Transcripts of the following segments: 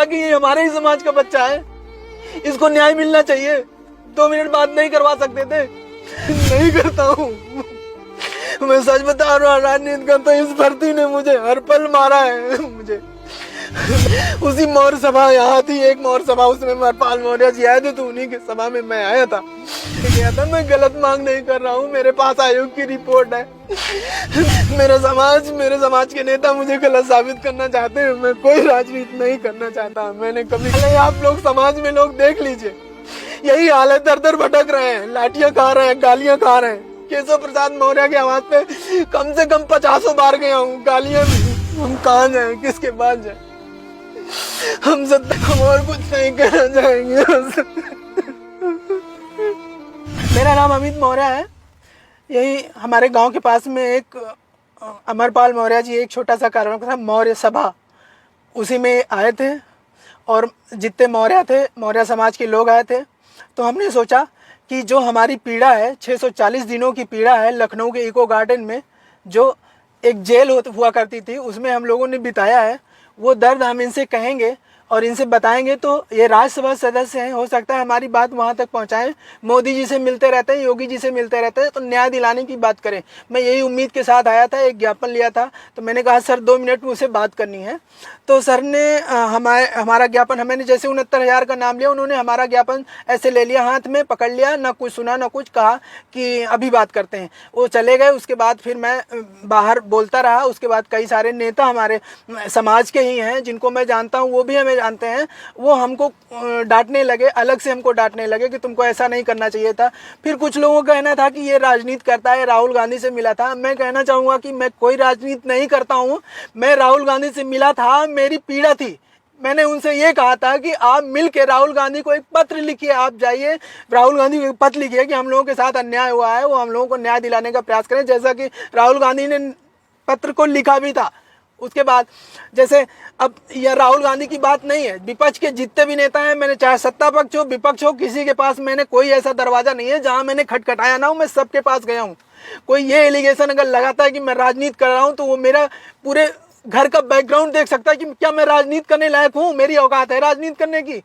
कि ये हमारे ही समाज का बच्चा है, इसको न्याय मिलना चाहिए। 2 मिनट बात नहीं करवा सकते थे? नहीं करता हूँ मैं, सच बता रहा हूँ। राजनीति का तो इस भर्ती ने मुझे हर पल मारा है। मुझे उसी मौर्य सभा यहाँ थी, एक मौर्य सभा, उसमें हरपाल मौर्य जी आए थे, तो उन्हीं की सभा में मैं आया था। मैं गलत मांग नहीं कर रहा हूँ, मेरे पास आयोग की रिपोर्ट है। मेरे समाज के नेता मुझे गलत साबित करना चाहते हैं। मैं कोई राजनीति नहीं करना चाहता। मैंने कभी, आप लोग समाज में लोग देख लीजिए, यही हाल है, दर दर भटक रहे हैं, लाठियां खा रहे हैं, गालियां खा रहे हैं। केशव प्रसाद मौर्य की आवाज पे कम से कम 50 बार गया हूँ, गालियां भी। हम कहाँ जाए, किसके पास जाए? हम और कुछ नहीं कहना चाहेंगे। मेरा नाम अमित मौर्य है। यही हमारे गांव के पास में एक अमरपाल मौर्य जी एक छोटा सा कार्यक्रम था, मौर्य सभा, उसी में आए थे और जितने मौर्य थे, मौर्य समाज के लोग आए थे। तो हमने सोचा कि जो हमारी पीड़ा है, 640 दिनों की पीड़ा है, लखनऊ के इको गार्डन में जो एक जेल हुआ करती थी, उसमें हम लोगों ने बिताया है। वो दर्द हम इनसे कहेंगे और इनसे बताएंगे तो ये राज्यसभा सदस्य हैं, हो सकता है हमारी बात वहाँ तक पहुँचाएं। मोदी जी से मिलते रहते हैं, योगी जी से मिलते रहते हैं, तो न्याय दिलाने की बात करें। मैं यही उम्मीद के साथ आया था, एक ज्ञापन लिया था। तो मैंने कहा सर 2 मिनट मुझसे बात करनी है। तो सर ने हमारा ज्ञापन, हमने जैसे 69,000 का नाम लिया, उन्होंने हमारा ज्ञापन ऐसे ले लिया, हाथ में पकड़ लिया, ना कुछ सुना ना कुछ कहा कि अभी बात करते हैं। वो चले गए। उसके बाद फिर मैं बाहर बोलता रहा। उसके बाद कई सारे नेता हमारे समाज के ही हैं, जिनको मैं जानता हूँ, वो भी हमें जानते हैं। वो हमको डांटने लगे, अलग से हमको डांटने लगे कि तुमको ऐसा नहीं करना चाहिए था। फिर कुछ लोगों का कहना था कि ये राजनीति करता है, राहुल गांधी से मिला था। मैं कहना चाहूँगा कि मैं कोई राजनीति नहीं करता हूँ। मैं राहुल गांधी से मिला था, मेरी पीड़ा थी। मैंने उनसे ये कहा था कि आप मिल के राहुल गांधी को एक पत्र लिखिए, आप जाइए राहुल गांधी को एक पत्र लिखिए कि हम लोगों के साथ अन्याय हुआ है, वो हम लोगों को न्याय दिलाने का प्रयास करें, जैसा कि राहुल गांधी ने पत्र को लिखा भी था। उसके बाद जैसे अब यह राहुल गांधी की बात नहीं है, विपक्ष के जितने भी नेता हैं, मैंने चाहे सत्ता पक्ष हो विपक्ष हो, किसी के पास मैंने कोई ऐसा दरवाजा नहीं है जहां मैंने खटखटाया ना हूं। मैं सबके पास गया हूं। कोई ये एलिगेशन अगर लगाता है कि मैं राजनीति कर रहा हूं, तो वो मेरा पूरे घर का बैकग्राउंड देख सकता है कि क्या मैं राजनीति करने लायक हूँ, मेरी औकात है राजनीति करने की।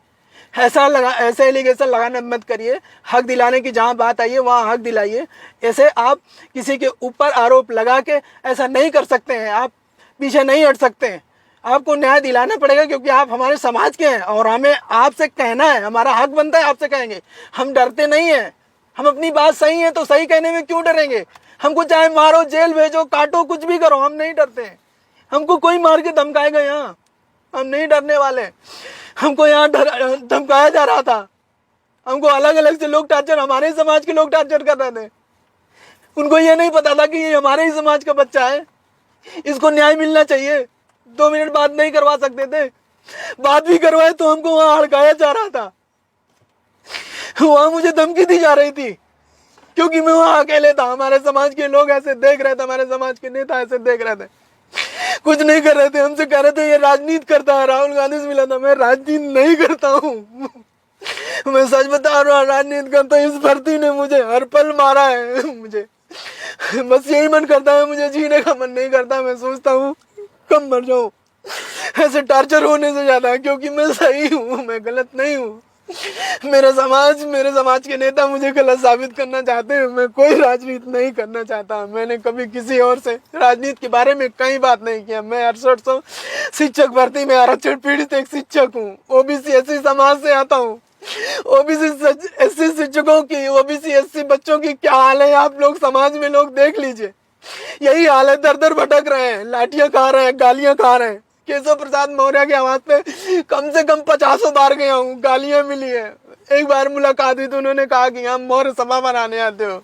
ऐसे एलिगेशन लगाना मत करिए। हक दिलाने की जहाँ बात आई है वहाँ हक दिलाइए। ऐसे आप किसी के ऊपर आरोप लगा के ऐसा नहीं कर सकते हैं, आप पीछे नहीं हट सकते हैं। आपको न्याय दिलाना पड़ेगा, क्योंकि आप हमारे समाज के हैं और हमें आपसे कहना है, हमारा हक बनता है आपसे कहेंगे। हम डरते नहीं हैं, हम अपनी बात सही है तो सही कहने में क्यों डरेंगे? हमको चाहे मारो, जेल भेजो, काटो, कुछ भी करो, हम नहीं डरते हैं। हमको कोई मार के धमकाएगा यहाँ, हम नहीं डरने वाले। हमको यहाँ धमकाया जा रहा था, हमको अलग अलग से लोग टार्चर, हमारे समाज के लोग टार्चर कर रहे थे। उनको ये नहीं पता था कि ये हमारे ही समाज का बच्चा है, इसको न्याय मिलना चाहिए। 2 मिनट बात नहीं करवा सकते थे? बात भी करवाए तो हमको वहां हड़काया जा रहा था, वहां मुझे धमकी दी जा रही थी, क्योंकि मैं वहां अकेले था। हमारे समाज के लोग ऐसे देख रहे थे, हमारे समाज के नेता ऐसे देख रहे थे, कुछ नहीं कर रहे थे। हमसे कह रहे थे ये राजनीति करता है, राहुल गांधी से मिला था। मैं राजनीति नहीं करता हूँ। मैं सच बता रहा हूँ, राजनीति का तो इस भर्ती ने मुझे हर पल मारा है। मुझे बस यही मन करता है, मुझे जीने का मन नहीं करता। मैं सोचता हूँ कब मर जाऊँ ऐसे टार्चर होने से ज्यादा, क्योंकि मैं सही हूँ, मैं गलत नहीं हूँ। मेरे समाज के नेता मुझे गलत साबित करना चाहते हैं। मैं कोई राजनीति नहीं करना चाहता। मैंने कभी किसी और से राजनीति के बारे में कहीं बात नहीं किया। मैं 6800 शिक्षक भर्ती में आरक्षण पीड़ित एक शिक्षक हूँ। ओबीसी एससी समाज से आता हूँ। ओबीसी एससी शिक्षकों की, ओबीसी एससी बच्चों की क्या हाल है, आप लोग समाज में लोग देख लीजिए। यही हाल है, दर दर भटक रहे हैं, लाठियां खा रहे हैं, गालियां खा रहे हैं। केशव प्रसाद मौर्य की आवाज पे कम से कम 50 बार गया हूँ, गालियां मिली है। एक बार मुलाकात हुई तो उन्होंने कहा कि हम मौर्य सभा मनाने आते हो।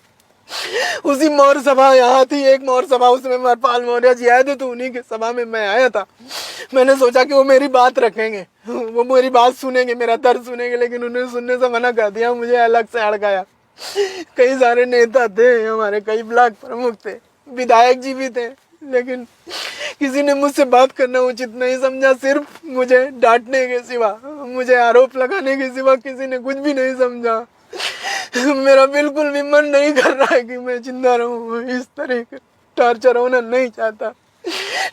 उसी मौर्य सभा यहाँ थी, एक मौर्य सभा, उसमें हरपाल मौर्य जी आए थे, तो उन्हीं के सभा में मैं आया था। मैंने सोचा कि वो मेरी बात रखेंगे, वो मेरी बात सुनेंगे, मेरा दर्द सुनेंगे, लेकिन उन्होंने सुनने से मना कर दिया। मुझे अलग से हड़काया। कई सारे नेता थे हमारे, कई ब्लॉक प्रमुख थे, विधायक जी भी थे, लेकिन किसी ने मुझसे बात करना उचित नहीं समझा। सिर्फ मुझे डांटने के सिवा, मुझे आरोप लगाने के सिवा किसी ने कुछ भी नहीं समझा। मेरा बिल्कुल भी मन नहीं कर रहा है कि मैं जिंदा रहूं। इस तरह का टार्चर होना नहीं चाहता,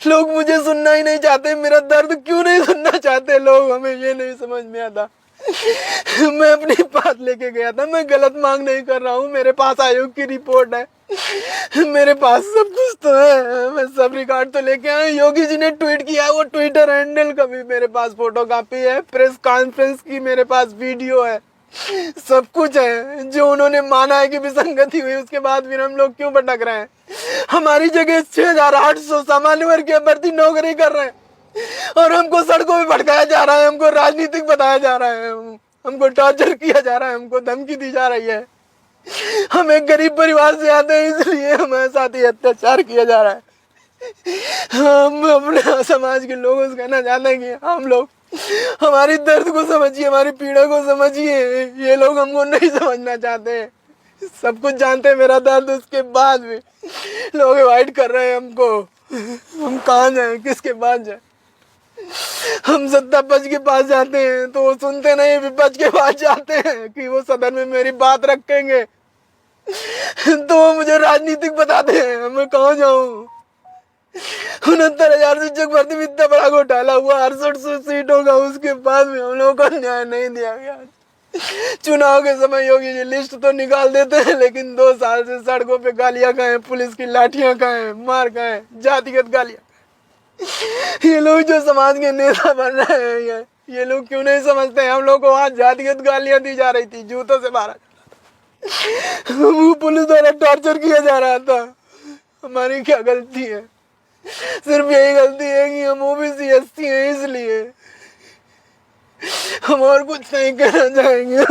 लोग मुझे सुनना ही नहीं चाहते, मेरा दर्द क्यों नहीं सुनना चाहते लोग, हमें ये नहीं समझ में आता। मैं अपनी बात लेके गया था, मैं गलत मांग नहीं कर रहा हूँ, मेरे पास आयोग की रिपोर्ट है, मेरे पास सब कुछ तो है, मैं सब रिकॉर्ड तो लेके आया। योगी जी ने ट्वीट किया है, वो ट्विटर हैंडल का भी मेरे पास फोटो कॉपी है, प्रेस कॉन्फ्रेंस की मेरे पास वीडियो है, सब कुछ है। जो उन्होंने माना है कि विसंगति हुई, उसके बाद फिर हम लोग क्यों भटक रहे हैं? हमारी जगह 6,800 सामान्य वर्ग के अभ्यर्थी नौकरी कर रहे हैं और हमको सड़कों में भटकाया जा रहा है, हमको राजनीतिक बताया जा रहा है, हमको टॉर्चर किया जा रहा है, हमको धमकी दी जा रही है। हम एक गरीब परिवार से आते हैं, इसलिए हमारे साथ ही अत्याचार किया जा रहा है। हम अपने समाज के लोगों से कहना चाहते हैं कि हम लोग हमारी दर्द को समझिए, हमारी पीड़ा को समझिए। ये लोग हमको नहीं समझना चाहते, सब कुछ जानते हैं मेरा दर्द, उसके बाद भी लोग अवॉइड कर रहे हैं हमको। हम कहाँ जाएं, किसके पास जाएं? हम सत्ता पक्ष के पास जाते हैं तो वो सुनते नहीं, विपक्ष के पास जाते हैं कि वो सदन में मेरी बात रखेंगे तो वो मुझे राजनीतिक बताते हैं। मैं कहाँ जाऊं? 69,000 शिक्षक भर्ती में इतना बड़ा घोटाला हुआ, 6800 सीटों का, उसके बाद में हम लोगों को न्याय नहीं दिया गया। चुनाव के समय योगी जी लिस्ट तो निकाल देते हैं, लेकिन 2 साल से सड़कों पे गालियां खाए, पुलिस की लाठियां खाए, मार खाए, जातिगत गालियां। ये लोग जो समाज के नेता बन रहे हैं, ये लोग क्यों नहीं समझते हैं? हम लोग को वहाँ जातिगत गालियां दी जा रही थी, जूतों से मारा, पुलिस द्वारा टॉर्चर किया जा रहा था। हमारी क्या गलती है? सिर्फ यही गलती है कि हम ओबीसी एससी हैं, इसलिए हम और कुछ नहीं कहना चाहेंगे।